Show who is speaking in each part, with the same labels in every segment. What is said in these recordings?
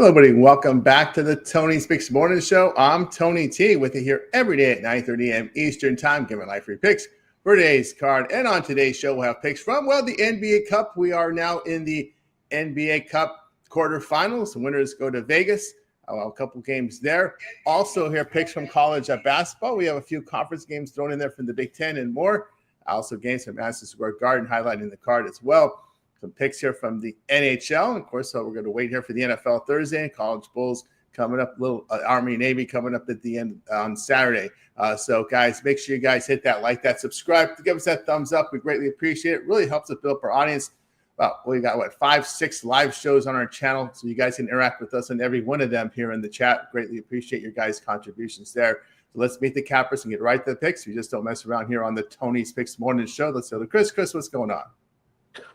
Speaker 1: Hello, everybody. Welcome back to the Tony Speaks Morning Show. I'm Tony T with you here every day at 9:30 a.m. Eastern Time, giving live free picks for today's card. And on today's show, we'll have picks from, the NBA Cup. We are now in the NBA Cup quarterfinals. The winners go to Vegas. A couple games there. Also here, picks from college basketball. We have a few conference games thrown in there from the Big Ten and more. Also games from Madison Square Garden highlighting the card as well. Some picks here from the NHL. Of course, so we're going to wait here for the NFL Thursday. College Bulls coming up, little Army Navy coming up at the end on Saturday. So, guys, make sure you guys hit that like, that subscribe, give us that thumbs up. We greatly appreciate it. Really helps us build up our audience. Well, we got 5, 6 live shows on our channel, so you guys can interact with us on every one of them here in the chat. Greatly appreciate your guys' contributions there. So let's meet the cappers and get right to the picks. We just don't mess around here on the Tony's Picks Morning Show. Let's go to Chris. Chris, what's going on?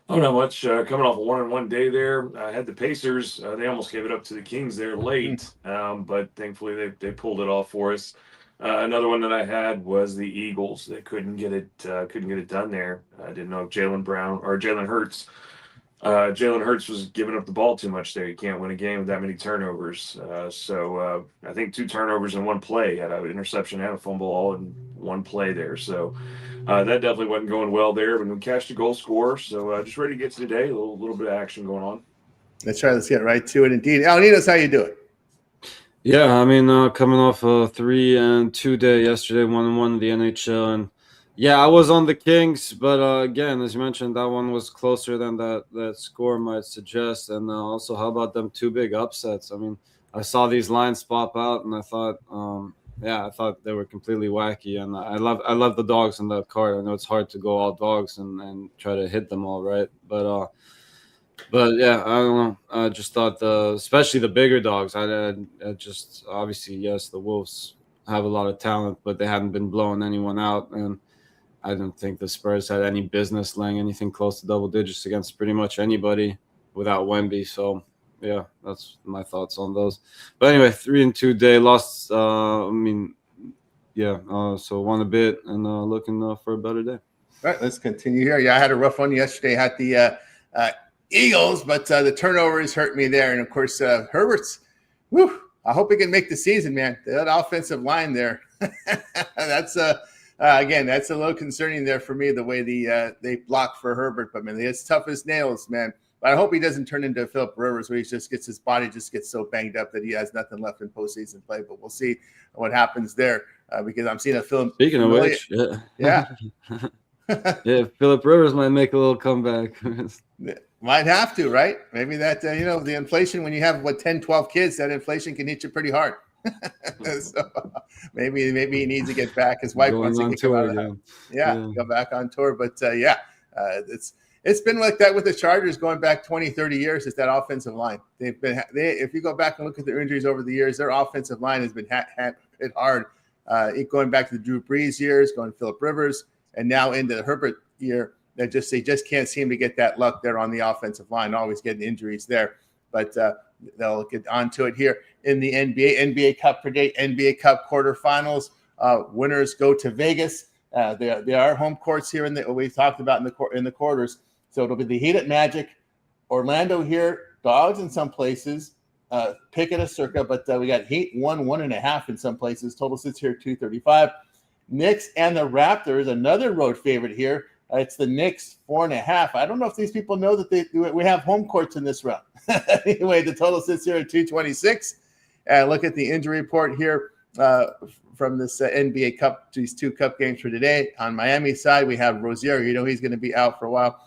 Speaker 2: Oh, not much. Coming off a 1-1 day there. I had the Pacers. They almost gave it up to the Kings there late, but thankfully they pulled it off for us. Another one that I had was the Eagles. They couldn't get it done there. I didn't know if Jalen Hurts was giving up the ball too much there. You can't win a game with that many turnovers. So I think 2 turnovers in one play. Had an interception and a fumble all in one play there. So that definitely wasn't going well there. But we cashed a goal score. So just ready to get to today. A little bit of action going on.
Speaker 1: That's right. Let's get right to it. Indeed. Alaninos, how you doing?
Speaker 3: Yeah, I mean, coming off a 3-2 day yesterday, 1-1 in the NHL, and yeah, I was on the Kings, but again, as you mentioned, that one was closer than that score might suggest. And also, how about them 2 big upsets? I mean, I saw these lines pop out, and I thought, I thought they were completely wacky. And I love the dogs in that card. I know it's hard to go all dogs and try to hit them all, right? But yeah, I don't know. I just thought especially the bigger dogs. I just obviously, yes, the Wolves have a lot of talent, but they hadn't been blowing anyone out, and I don't think the Spurs had any business laying anything close to double digits against pretty much anybody without Wemby. So yeah, that's my thoughts on those. But anyway, 3-2 day lost. So won a bit and looking for a better day.
Speaker 1: All right, let's continue here. Yeah, I had a rough one yesterday. I had the Eagles, but the turnovers hurt me there. And of course, Herbert's, I hope he can make the season, man. That offensive line there, that's again, that's a little concerning there for me, the way they block for Herbert. But man, it's tough as nails, man. But I hope he doesn't turn into Philip Rivers, where his body gets so banged up that he has nothing left in postseason play. But we'll see what happens there, because I'm seeing a film.
Speaker 3: Speaking of which,
Speaker 1: yeah.
Speaker 3: Yeah, Philip Rivers might make a little comeback.
Speaker 1: Might have to, right? Maybe that, the inflation, when you have, 10, 12 kids, that inflation can hit you pretty hard. So maybe he needs to get back. His wife wants to come out of the go back on tour. But it's been like that with the Chargers going back 20, 30 years. It's that offensive line. If you go back and look at their injuries over the years, their offensive line has been hit hard. Going back to the Drew Brees years, going to Philip Rivers, and now into the Herbert year. They just can't seem to get that luck there on the offensive line, always getting injuries there. But they'll get onto it here in the NBA Cup for day, NBA Cup quarterfinals. Winners go to Vegas. There are home courts here we talked about in the quarters. So it'll be the Heat at Magic, Orlando here, Dogs in some places, Pick at a Circa, but we got Heat 1.5 in some places. Total sits here 235. Knicks and the Raptors, another road favorite here. It's the Knicks 4.5. I don't know if these people know that we have home courts in this round. Anyway, the total sits here at 226. Look at the injury report here from this NBA Cup, these 2 Cup games for today. On Miami side, we have Rozier. He's going to be out for a while.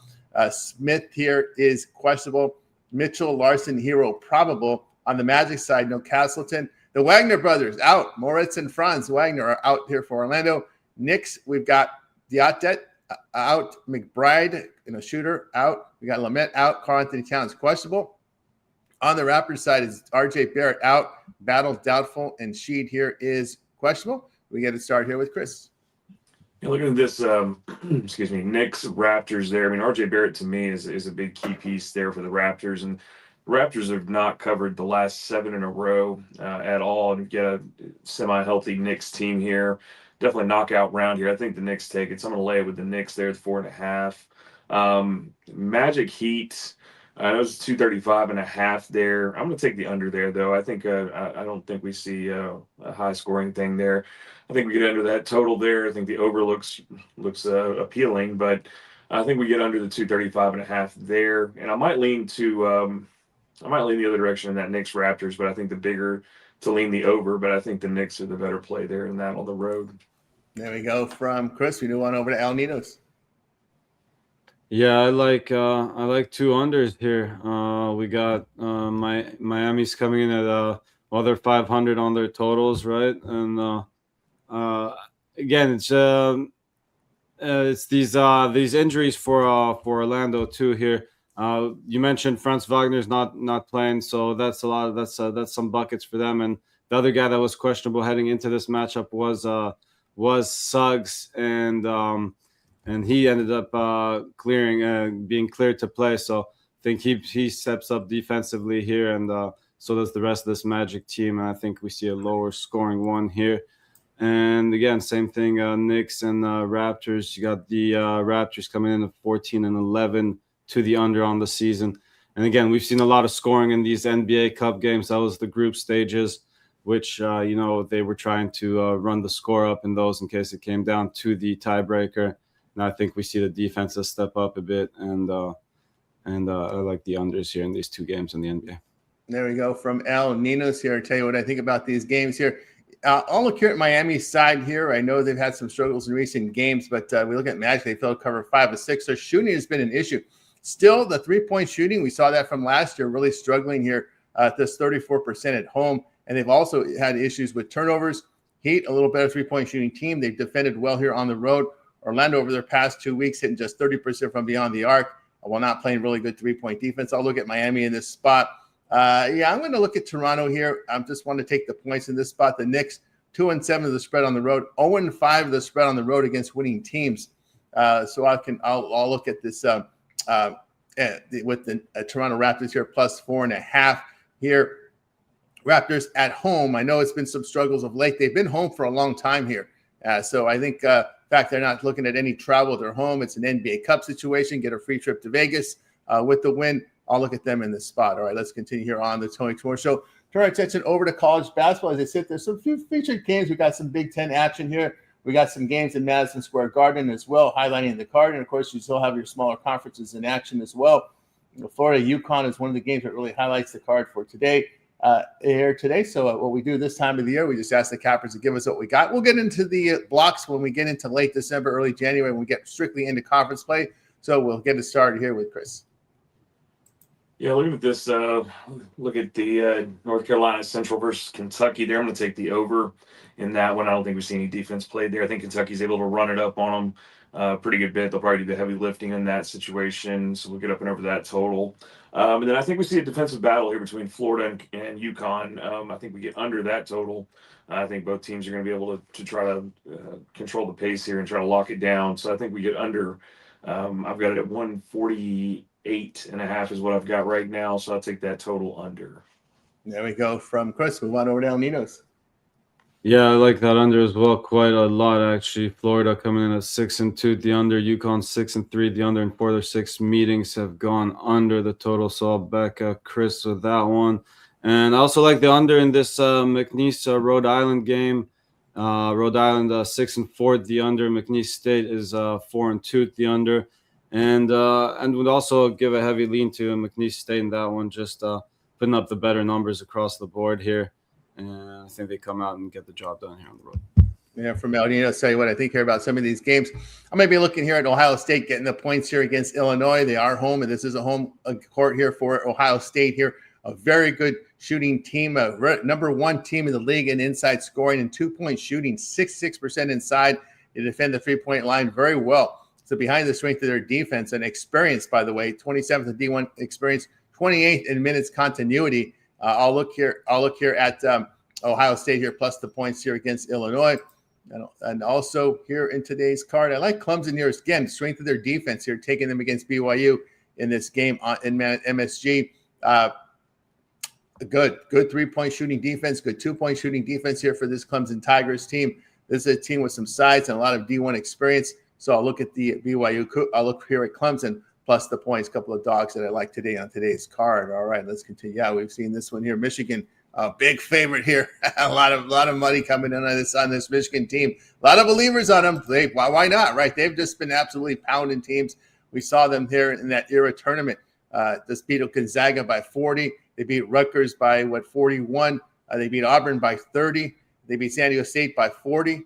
Speaker 1: Smith here is questionable. Mitchell, Larson, Hero probable. On the Magic side, no Castleton. The Wagner brothers out. Moritz and Franz Wagner are out here for Orlando. Knicks, we've got Diatet out, McBride, shooter out. We got Lamette out, Karl Anthony Towns questionable. On the Raptors side is RJ Barrett out, Battle doubtful, and Sheed here is questionable. We get to start here with Chris.
Speaker 2: Yeah, looking at this, Knicks Raptors there. I mean, RJ Barrett to me is a big key piece there for the Raptors, and the Raptors have not covered the last 7 in a row at all, and get a semi-healthy Knicks team here. Definitely knockout round here. I think the Knicks take it. So I'm going to lay it with the Knicks there at 4.5. Magic Heat. I know it's 235.5 there. I'm going to take the under there, though. I think I don't think we see a high scoring thing there. I think we get under that total there. I think the over looks appealing, but I think we get under the 235.5 there. And I might lean the other direction in that Knicks Raptors, but I think the bigger to lean the over. But I think the Knicks are the better play there in that on the road.
Speaker 1: There we go from Chris. We move on over to Al Ninos.
Speaker 3: Yeah, I like 2 unders here. We got Miami's coming in at they're 500 on their totals, right? And again, it's these injuries for Orlando too here. You mentioned Franz Wagner's not playing, so that's that's some buckets for them. And the other guy that was questionable heading into this matchup was Suggs, and he ended up being cleared to play. So I think he steps up defensively here, and so does the rest of this Magic team. And I think we see a lower scoring one here. And again, same thing, Knicks and Raptors. You got the Raptors coming in at 14-11 to the under on the season. And again, we've seen a lot of scoring in these NBA Cup games. That was the group stages, which, they were trying to run the score up in those in case it came down to the tiebreaker. And I think we see the defenses step up a bit, and I like the unders here in these 2 games in the NBA.
Speaker 1: There we go from Al Ninos here. I'll tell you what I think about these games here. I'll look here at Miami's side here. I know they've had some struggles in recent games, but we look at Magic. They failed to cover 5 of 6. So shooting has been an issue. Still, the 3-point shooting, we saw that from last year, really struggling here at this 34% at home. And they've also had issues with turnovers. Heat, a little better 3-point shooting team. They've defended well here on the road. Orlando over their past 2 weeks hitting just 30% from beyond the arc while not playing really good 3-point defense. I'll look at Miami in this spot. I'm going to look at Toronto here. I just want to take the points in this spot. The Knicks, 2-7 of the spread on the road, 0-5 of the spread on the road against winning teams. So I'll look at this with the Toronto Raptors here plus 4.5 here. Raptors at home. I know it's been some struggles of late. They've been home for a long time here. So I think in fact, they're not looking at any travel. They're home. It's an NBA Cup situation. Get a free trip to Vegas with the win. I'll look at them in this spot. All right, let's continue here on the Tony Tomorrow Show. Turn our attention over to college basketball. As I said, there's some few featured games. We got some Big Ten action here. We got some games in Madison Square Garden as well, highlighting the card. And, of course, you still have your smaller conferences in action as well. Florida UConn is one of the games that really highlights the card for today. So what we do this time of the year, we just ask the cappers to give us what we got. We'll get into the blocks when we get into late December, early January, when we get strictly into conference play. So we'll get it started here with Chris.
Speaker 2: Yeah, look at this. Look at the North Carolina Central versus Kentucky there. I'm going to take the over in that one. I don't think we see any defense played there. I think Kentucky's able to run it up on them pretty good bit. They'll probably do the heavy lifting in that situation. So we'll get up and over that total. And then I think we see a defensive battle here between Florida and UConn. I think we get under that total. I think both teams are going to be able to try to control the pace here and try to lock it down. So I think we get under. I've got it at 148.5 is what I've got right now. So I'll take that total under.
Speaker 1: There we go from Chris. Move on over to El Ninos.
Speaker 3: Yeah, I like that under as well, quite a lot actually. Florida coming in at 6-2, the under. UConn 6-3, the under, and 4 of their 6 meetings have gone under the total. So I'll back Chris with that one. And I also like the under in this McNeese Rhode Island game. Rhode Island 6-4, the under. McNeese State is 4-2, the under. And would also give a heavy lean to McNeese State in that one, just putting up the better numbers across the board here. And I think they come out and get the job done here on the road.
Speaker 1: Yeah, from El Nino, I'll tell you what I think here about some of these games. I may be looking here at Ohio State getting the points here against Illinois. They are home, and this is a home court here for Ohio State here. A very good shooting team, number 1 team in the league in inside scoring and 2-point shooting, 66% inside. They defend the 3-point line very well. So behind the strength of their defense and experience, by the way, 27th in D1 experience, 28th in minutes continuity. I'll look here at Ohio State here plus the points here against Illinois. And also here in today's card, I like Clemson here. Again, strength of their defense here, taking them against BYU in this game in MSG. Good 3-point shooting defense, good 2-point shooting defense here for this Clemson Tigers team. This is a team with some size and a lot of D1 experience. So I'll look at the BYU. I'll look here at Clemson plus the points. A couple of dogs that I like today on today's card. All right, let's continue. Yeah, we've seen this one here. Michigan, big favorite here. a lot of money coming in on this Michigan team. A lot of believers on them. Why not, right? They've just been absolutely pounding teams. We saw them here in that era tournament. Just beat Gonzaga by 40. They beat Rutgers by 41. They beat Auburn by 30. They beat San Diego State by 40.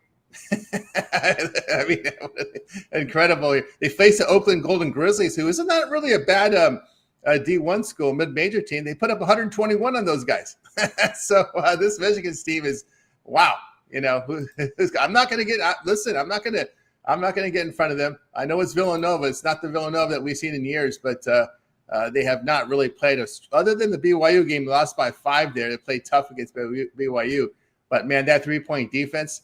Speaker 1: I mean, incredible. They face the Oakland Golden Grizzlies, who isn't that really a bad D1 school, mid-major team. They put up 121 on those guys. So this Michigan team is wow. You know, I'm not going to get. Listen, I'm not going to get in front of them. I know it's Villanova. It's not the Villanova that we've seen in years, but they have not really played us other than the BYU game. They lost by 5 there. They played tough against BYU, but man, that 3-point defense.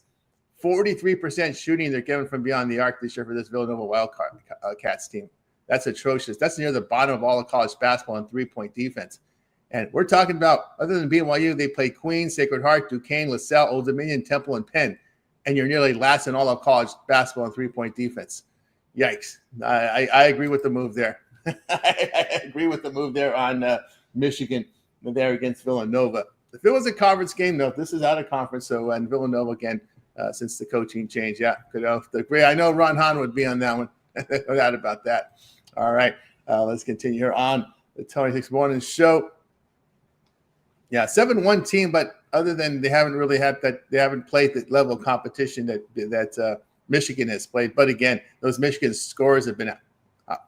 Speaker 1: 43% shooting they're given from beyond the arc this year for this Villanova Wildcats team. That's atrocious. That's near the bottom of all of college basketball in 3-point defense. And we're talking about, other than BYU, they play Queens, Sacred Heart, Duquesne, LaSalle, Old Dominion, Temple, and Penn. And you're nearly last in all of college basketball in 3-point defense. Yikes. I agree with the move there. I agree with the move there on Michigan there against Villanova. If it was a conference game, though, this is out of conference. So, and Villanova again, since the coaching change. Yeah, could agree. I know Ron Hahn would be on that one. No doubt about that. All right, let's continue here on the 26 Morning Show. Yeah, 7-1 team, but other than they haven't really had that, they haven't played the level of competition that Michigan has played. But again, those Michigan scores have been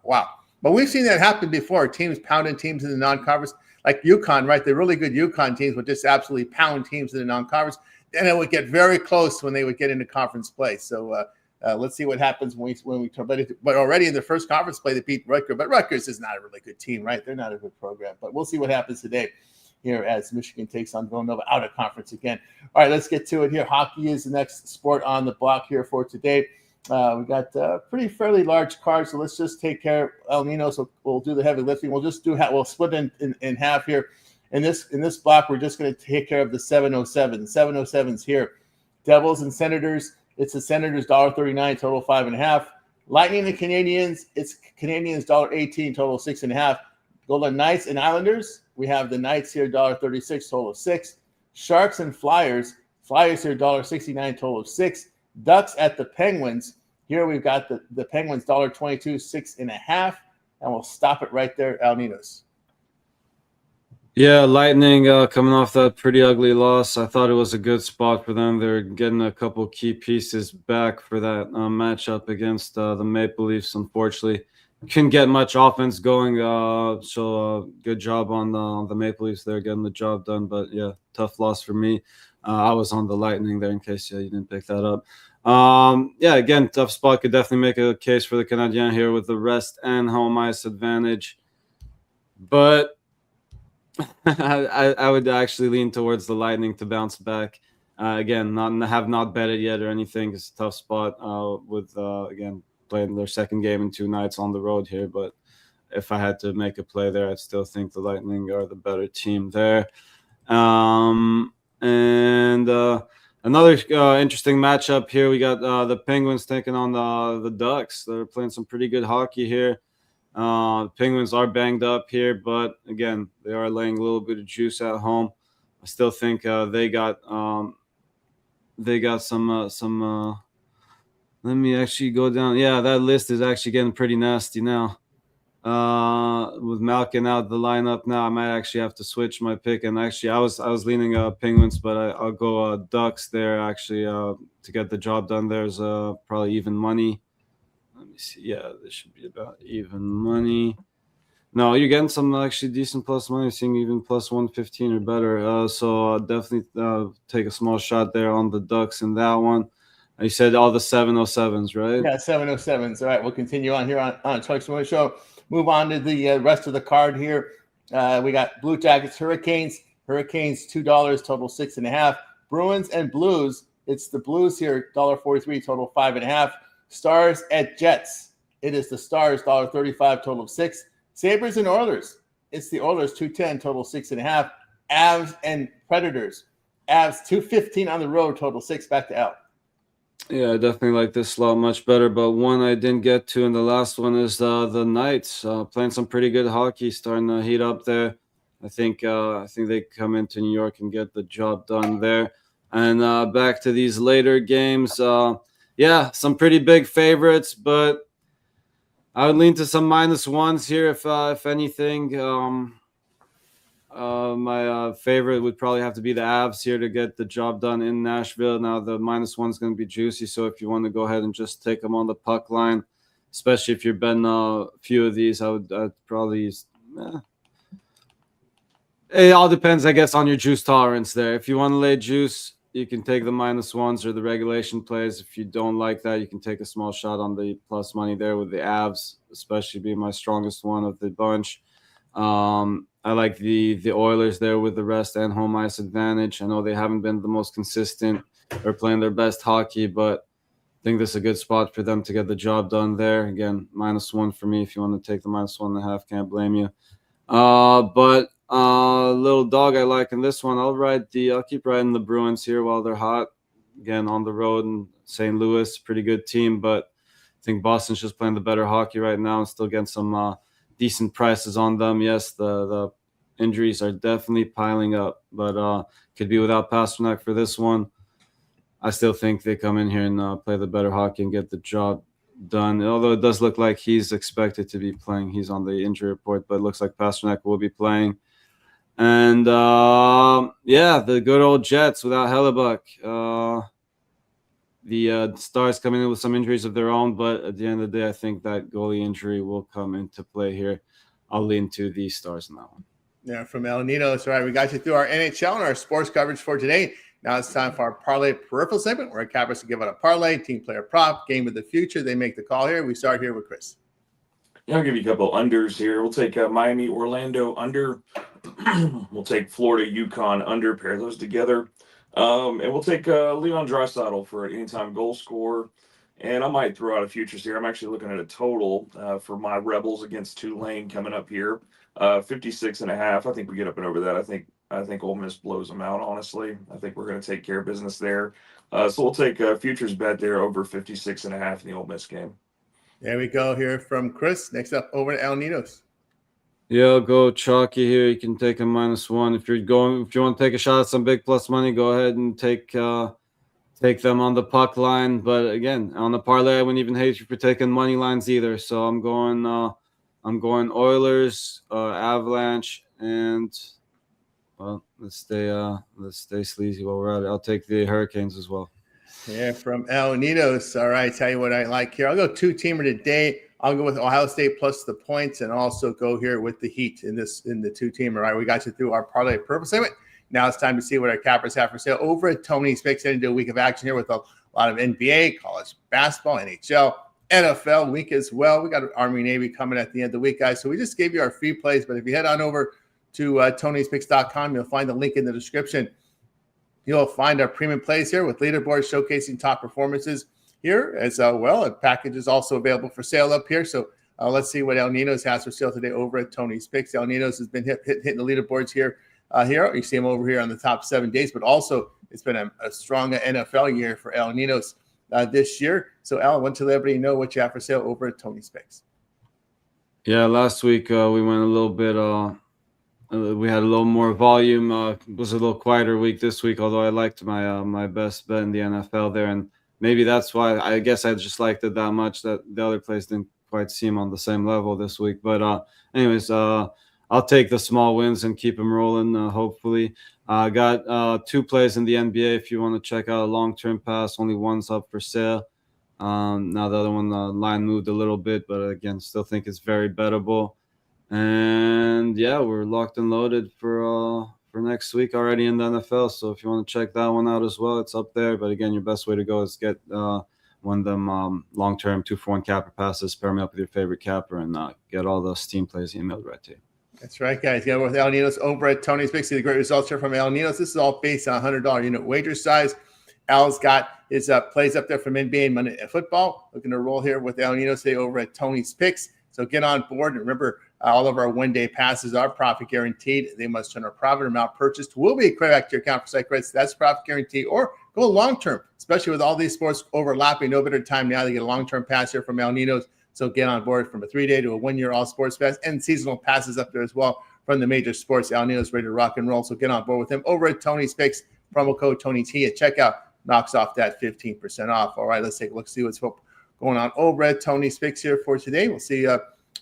Speaker 1: wow. But we've seen that happen before. Teams pounding teams in the non-conference, like UConn, right? The really good UConn teams would just absolutely pound teams in the non-conference. And it would get very close when they would get into conference play. So let's see what happens when we turn. But already in the first conference play, they beat Rutgers. But Rutgers is not a really good team, right? They're not a good program. But we'll see what happens today here as Michigan takes on Villanova out of conference again. All right, let's get to it here. Hockey is the next sport on the block here for today. We got fairly large cards, so let's just take care of El Nino. So we'll do the heavy lifting. We'll just we'll split in half here. In this block, we're just going to take care of the 707. 707s here. Devils and Senators. It's the Senators $1.39, total 5.5. Lightning and Canadians. It's Canadians $1.18, total 6.5. Golden Knights and Islanders. We have the Knights here $1.36, total of 6. Sharks and Flyers. Flyers here $1.69, total of 6. Ducks at the Penguins. Here we've got the Penguins $1.22, 6.5. And we'll stop it right there, Al Ninos.
Speaker 3: Yeah, Lightning coming off that pretty ugly loss. I thought it was a good spot for them. They're getting a couple key pieces back for that matchup against the Maple Leafs. Unfortunately, couldn't get much offense going. So good job on the Maple Leafs there getting the job done. But yeah, tough loss for me. I was on the Lightning there in case you didn't pick that up. Yeah, again, tough spot. Could definitely make a case for the Canadiens here with the rest and home ice advantage. But I would actually lean towards the Lightning to bounce back. Again, have not bet it yet or anything. It's a tough spot with, again, playing their second game in 2 nights on the road here. But if I had to make a play there, I'd still think the Lightning are the better team there. And another interesting matchup here. We got the Penguins taking on the Ducks. They're playing some pretty good hockey here. Penguins are banged up here, but again, they are laying a little bit of juice at home. I still think they got some. Let me actually go down. Yeah, that list is actually getting pretty nasty now. With Malkin out the lineup now, I might actually have to switch my pick. And actually, I was leaning Penguins, but I'll go Ducks there actually to get the job done. There's probably even money. Let me see. Yeah, this should be about even money. No, you're getting some actually decent plus money. You're seeing even plus 115 or better. So definitely take a small shot there on the Ducks in that one. You said all the 707s, right?
Speaker 1: Yeah, 707s. All right, we'll continue on here on Chuck's Morning Show. Move on to the rest of the card here. We got Blue Jackets, Hurricanes. Hurricanes $2, total 6.5. Bruins and Blues. It's the Blues here, $1.43, total 5.5. Stars at Jets. It is the Stars, $1.35, total of 6. Sabres and Oilers. It's the Oilers, $2.10, total 6.5. Avs and Predators. Avs, $2.15 on the road, total 6. Back to Al.
Speaker 3: Yeah, I definitely like this slot much better. But one I didn't get to in the last one is the Knights playing some pretty good hockey, starting to heat up there. I think they come into New York and get the job done there. And back to these later games, yeah, some pretty big favorites, but I would lean to some -1s here if anything. My favorite would probably have to be the Avs here to get the job done in Nashville. Now the -1's going to be juicy, so if you want to go ahead and just take them on the puck line, especially if you're betting a few of these, I'd probably. It all depends, I guess, on your juice tolerance there. If you want to lay juice, you can take the -1s or the regulation plays. If you don't like that, you can take a small shot on the plus money there with the Avs, especially being my strongest one of the bunch. I like the Oilers there with the rest and home ice advantage. I know they haven't been the most consistent or playing their best hockey, but I think this is a good spot for them to get the job done there. Again, -1 for me. If you want to take the -1.5, can't blame you. But little dog I like in this one. I'll keep riding the Bruins here while they're hot. Again, on the road in St. Louis, pretty good team, but I think Boston's just playing the better hockey right now and still getting some decent prices on them. Yes, the injuries are definitely piling up, but could be without Pasternak for this one. I still think they come in here and play the better hockey and get the job done. Although it does look like he's expected to be playing. He's on the injury report, but it looks like Pasternak will be playing. And yeah, the good old Jets without Hellebuck. The Stars coming in with some injuries of their own, but at the end of the day, I think that goalie injury will come into play here. I'll lean to the Stars in that one.
Speaker 1: Yeah, from El Nidos. All right, we got you through our NHL and our sports coverage for today. Now it's time for our parlay peripheral segment where cappers give out a parlay, team player prop, game of the future. They make the call here. We start here with Chris.
Speaker 2: Yeah, I'll give you a couple unders here. We'll take Miami, Orlando under. We'll take Florida, Yukon under. Pair those together. And we'll take Leon Draisaitl for an anytime goal scorer. And I might throw out a futures here. I'm actually looking at a total for my Rebels against Tulane coming up here. 56.5. I think we get up and over that. I think Ole Miss blows them out, honestly. I think we're going to take care of business there. So we'll take a futures bet there over 56.5 in the Ole Miss game.
Speaker 1: There we go here from Chris. Next up, over to El Nidos.
Speaker 3: Yeah, I'll go chalky here. You can take a -1. If you want to take a shot at some big plus money, go ahead and take them on the puck line. But again, on the parlay, I wouldn't even hate you for taking money lines either. So I'm going Oilers, Avalanche, and well, let's stay sleazy while we're at it. I'll take the Hurricanes as well.
Speaker 1: Yeah, from El Nidos. All right, tell you what I like here. I'll go two-teamer today. I'll go with Ohio State plus the points and also go here with the Heat in the two-teamer. All right, we got you through our parlay purple segment. Now it's time to see what our cappers have for sale over at Tony's Picks. Heading into a week of action here with a lot of NBA, college basketball, NHL, NFL week as well. We got Army Navy coming at the end of the week, guys. So we just gave you our free plays, but if you head on over to Tony'sPicks.com, you'll find the link in the description. You'll find our premium plays here with leaderboards showcasing top performances here as well. A package is also available for sale up here. So let's see what El Ninos has for sale today over at Tony's Picks. El Ninos has been hitting the leaderboards here. You see him over here on the top 7 days, but also it's been a strong NFL year for El Ninos this year. So, Al, I want to let everybody know what you have for sale over at Tony's Picks.
Speaker 3: Yeah, last week we went a little bit. We had a little more volume. It was a little quieter week this week, although I liked my best bet in the NFL there, and maybe that's why I guess I just liked it that much that the other plays didn't quite seem on the same level this week. But anyways, I'll take the small wins and keep them rolling. Hopefully, I got 2 plays in the NBA. If you want to check out a long-term pass, only one's up for sale. Now the other one, the line moved a little bit, but again, still think it's very bettable. And yeah, we're locked and loaded for next week already in the NFL. So if you want to check that one out as well, it's up there. But again, your best way to go is get one of them long-term 2-for-1 capper passes. Pair me up with your favorite capper and get all those team plays emailed right to you.
Speaker 1: That's right, guys. Got with El Ninos over at Tony's Picks. See the great results here from El Ninos. This is all based on $100 unit wager size. Al's got his plays up there from NBA and Monday Football. Looking to roll here with El Ninos today over at Tony's Picks. So get on board. And remember, all of our one-day passes are profit guaranteed. They must turn a profit amount purchased will be credited back to your account for site credits. That's profit guarantee or go long-term, especially with all these sports overlapping. No better time now to get a long-term pass here from El Ninos. So get on board from a 3-day to a 1-year all sports pass and seasonal passes up there as well from the major sports. El Ninos ready to rock and roll. So get on board with him over at Tony's Picks. Promo code TonyT at checkout knocks off that 15% off. All right, let's take a look, see what's going on over at Tony's Picks here for today. We'll see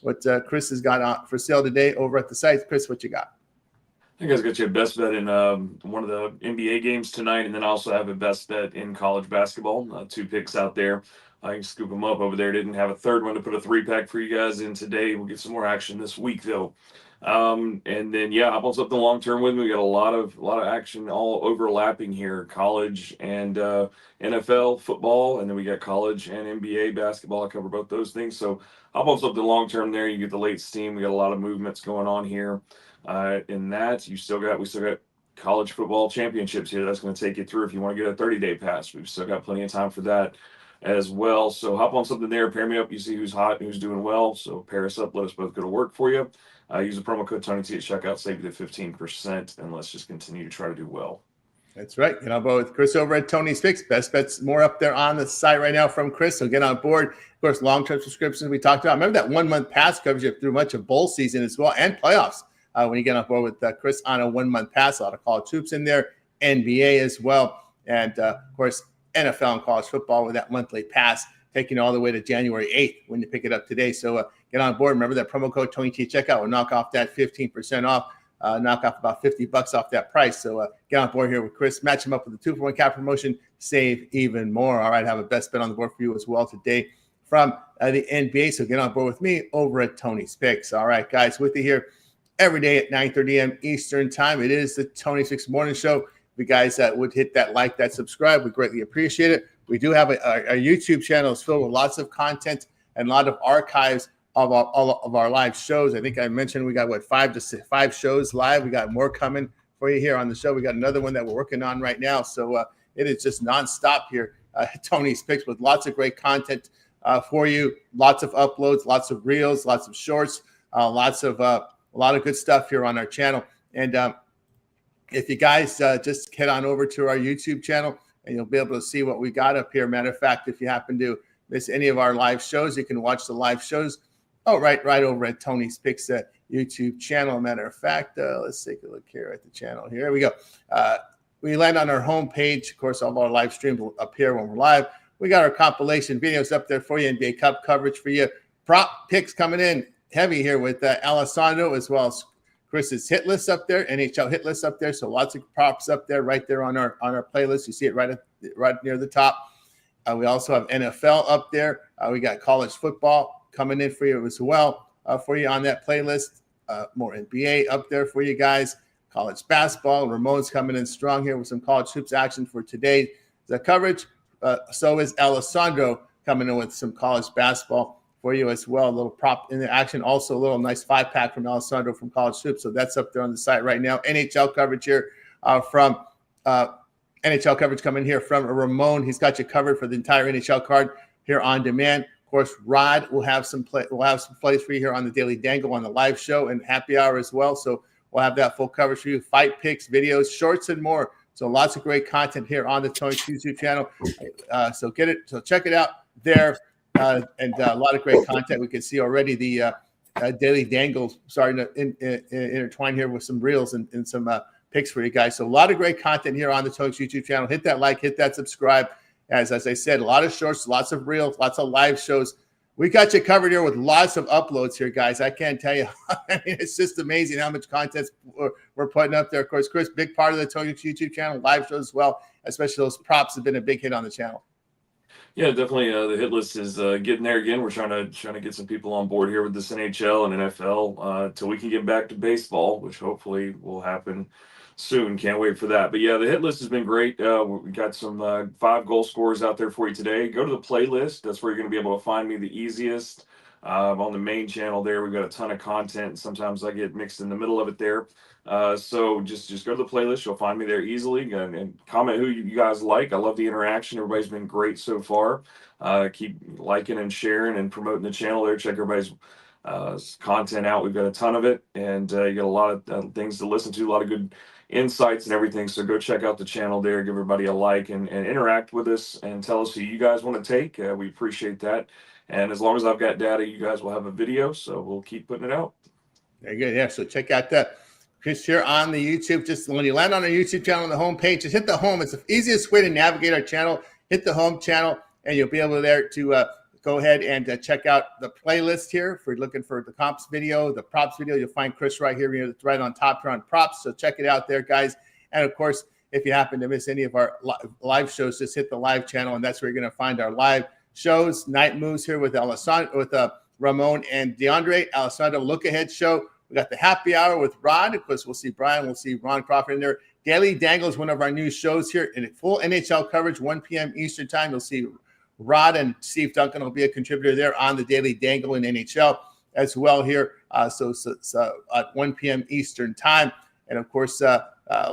Speaker 1: what Chris has got on for sale today over at the site. Chris, what you got?
Speaker 2: I think I got you a best bet in one of the NBA games tonight, and then I also have a best bet in college basketball. 2 picks out there. I can scoop them up over there. Didn't have a third one to put a 3-pack for you guys in today. We'll get some more action this week, though. And then, yeah, hop on something long-term with me. We got a lot of action all overlapping here, college and NFL football, and then we got college and NBA basketball. I cover both those things. So hop on something long-term there. You get the late steam. We got a lot of movements going on here. In that, we still got college football championships here. That's going to take you through if you want to get a 30-day pass. We've still got plenty of time for that as well. So hop on something there, pair me up. You see who's hot and who's doing well. So pair us up. Let us both go to work for you. Use the promo code TonyT at checkout, save you the 15%, and let's just continue to try to do well.
Speaker 1: That's right. Get on board with Chris over at Tony's Picks. Best bets more up there on the site right now from Chris. So get on board. Of course, long-term subscriptions we talked about. Remember that 1-month pass covers you through much of bowl season as well and playoffs. When you get on board with Chris on a 1-month pass, a lot of college hoops in there, NBA as well, and of course NFL and college football with that monthly pass taking you all the way to January 8th when you pick it up today. So get on board. Remember that promo code TonyT checkout will knock off that 15% off, knock off about $50 off that price. So get on board here with Chris. Match him up with the 2-for-1 cap promotion. Save even more. All right, have a best bet on the board for you as well today from the NBA. So get on board with me over at Tony's Picks. All right, guys, with you here every day at 9:30 a.m. Eastern time. It is the Tony's Picks Morning Show. If you guys would hit that like, that subscribe, we greatly appreciate it. We do have a YouTube channel is filled with lots of content and a lot of archives of all of our live shows. I think I mentioned we got 5 shows live. We got more coming for you here on the show. We got another one that we're working on right now. So it is just nonstop here at Tony's Picks with lots of great content for you. Lots of uploads, lots of reels, lots of shorts, lots of a lot of good stuff here on our channel. And if you guys just head on over to our YouTube channel and you'll be able to see what we got up here. Matter of fact, if you happen to miss any of our live shows, you can watch the live shows. Oh, right over at Tony's Picks YouTube channel. Matter of fact, let's take a look here at the channel. Here we go. We land on our home page. Of course, all of our live streams will appear when we're live. We got our compilation videos up there for you, NBA Cup coverage for you. Prop picks coming in heavy here with Alessandro, as well as Chris's hit list up there, NHL hit list up there. So lots of props up there, right there on our playlist. You see it right near the top. We also have NFL up there. We got college football coming in for you as well for you on that playlist. More NBA up there for you guys. College basketball. Ramon's coming in strong here with some college hoops action for today. The coverage. So is Alessandro coming in with some college basketball for you as well. A little prop in the action. Also a little nice 5-pack from Alessandro from College Hoops. So that's up there on the site right now. NHL coverage here from NHL coverage coming here from Ramon. He's got you covered for the entire NHL card here on demand. Of course, Rod will have some plays for you here on the Daily Dangle on the live show and happy hour as well. So we'll have that full coverage for you. Fight picks, videos, shorts, and more. So lots of great content here on the Tony's YouTube channel. So check it out there. And a lot of great content. We can see already the Daily Dangle starting to intertwine here with some reels and some picks for you guys. So a lot of great content here on the Tony's YouTube channel. Hit that like, hit that subscribe. As I said, a lot of shorts, lots of reels, lots of live shows. We got you covered here with lots of uploads here, guys. I can't tell you. I mean, it's just amazing how much content we're putting up there. Of course, Chris, big part of the Tony's YouTube channel, live shows as well, especially those props have been a big hit on the channel.
Speaker 2: Yeah, definitely. The hit list is getting there again. We're trying to get some people on board here with this NHL and NFL till we can get back to baseball, which hopefully will happen soon. Can't wait for that. But yeah, the hit list has been great. We got some 5 goal scorers out there for you today. Go to the playlist. That's where you're going to be able to find me the easiest. On the main channel there, we've got a ton of content. Sometimes I get mixed in the middle of it there. So just go to the playlist. You'll find me there easily and comment who you guys like. I love the interaction. Everybody's been great so far. Keep liking and sharing and promoting the channel there. Check everybody's content out. We've got a ton of it, and you got a lot of things to listen to, a lot of good insights and everything. So go check out the channel there, give everybody a like, and interact with us and tell us who you guys want to take. We appreciate that. And as long as I've got data, you guys will have a video, so we'll keep putting it out.
Speaker 1: Very good. Yeah. So check out that. Chris here on the YouTube. Just when you land on our YouTube channel on the home page, just hit the home. It's the easiest way to navigate our channel. Hit the home channel, and you'll be able there to go ahead and check out the playlist here. If you're looking for the comps video, the props video, you'll find Chris right here. It's right on top here on props. So check it out there, guys. And of course, if you happen to miss any of our live shows, just hit the live channel, and that's where you're going to find our live shows. Night Moves here with Alessandro, with Ramon and DeAndre. Alessandro look ahead show. We got the happy hour with Rod. Of course, we'll see Brian. We'll see Ron Crawford in there. Daily Dangle is one of our new shows here in full NHL coverage, 1 p.m. Eastern time. You'll see Rod and Steve Duncan will be a contributor there on the Daily Dangle in NHL as well here. So at 1 p.m. Eastern time. And of course, a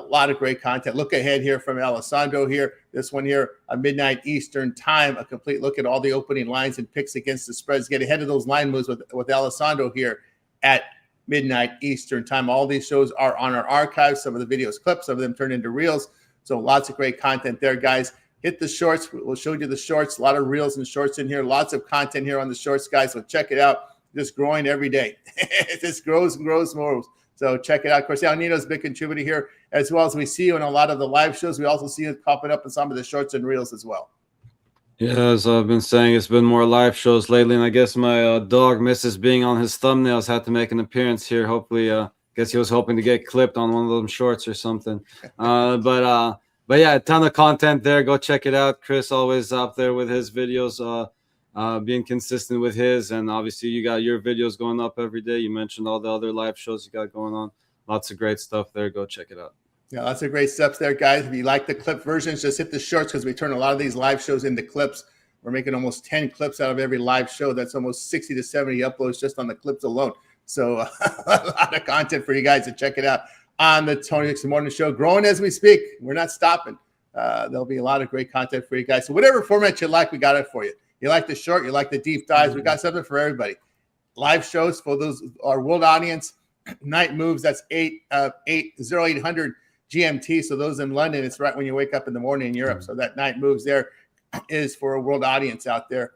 Speaker 1: lot of great content. Look ahead here from Alessandro here. This one here, midnight Eastern time, a complete look at all the opening lines and picks against the spreads. Get ahead of those line moves with Alessandro here at midnight Eastern time. All these shows are on our archives. Some of the videos clips, some of them turn into reels. So lots of great content there, guys. Hit the shorts. We'll show you the shorts. A lot of reels and shorts in here. Lots of content here on the shorts, guys. So check it out. Just growing every day. It just grows and grows more. So check it out. Of course, El Nino's a big contributor here, as well as we see you in a lot of the live shows. We also see it popping up in some of the shorts and reels as well.
Speaker 3: Yeah, as I've been saying, it's been more live shows lately, and I guess my dog misses being on his thumbnails. Had to make an appearance here. Hopefully, guess he was hoping to get clipped on one of them shorts or something. But yeah, a ton of content there. Go check it out. Chris always up there with his videos, being consistent with his, and obviously you got your videos going up every day. You mentioned all the other live shows you got going on. Lots of great stuff there. Go check it out.
Speaker 1: Yeah, lots of great stuff there, guys. If you like the clip versions, just hit the shorts because we turn a lot of these live shows into clips. We're making almost 10 clips out of every live show. That's almost 60 to 70 uploads just on the clips alone. So a lot of content for you guys to check it out on the Tony Dixon Morning Show. Growing as we speak. We're not stopping. There'll be a lot of great content for you guys. So whatever format you like, we got it for you. You like the short, you like the deep dives, we got something for everybody. Live shows for those our world audience. Night Moves, that's 800 GMT. So those in London, it's right when you wake up in the morning in Europe. So that Night Moves there is for a world audience out there.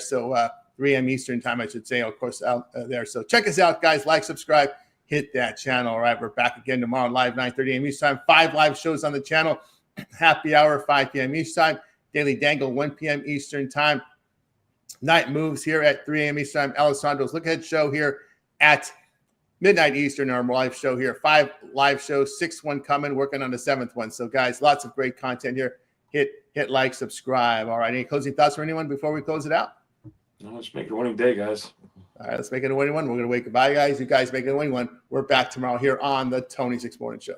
Speaker 1: So 3 a.m. Eastern time, I should say, of course, out there. So check us out, guys. Like, subscribe, hit that channel. All right, we're back again tomorrow live 9:30 a.m. Eastern time. 5 live shows on the channel. Happy hour 5 p.m. Eastern time. Daily Dangle 1 p.m. Eastern time. Night Moves here at 3 a.m. Eastern time. Alessandro's Look Ahead show here at midnight Eastern, our live show here. 5 live shows, 6th one coming, working on the 7th one. So, guys, lots of great content here. Hit like, subscribe. All right, any closing thoughts for anyone before we close it out?
Speaker 2: No, let's make it a winning day, guys.
Speaker 1: All right, let's make it a winning one. We're going to wake goodbye, guys. You guys make it a winning one. We're back tomorrow here on the Tony 6 Morning Show.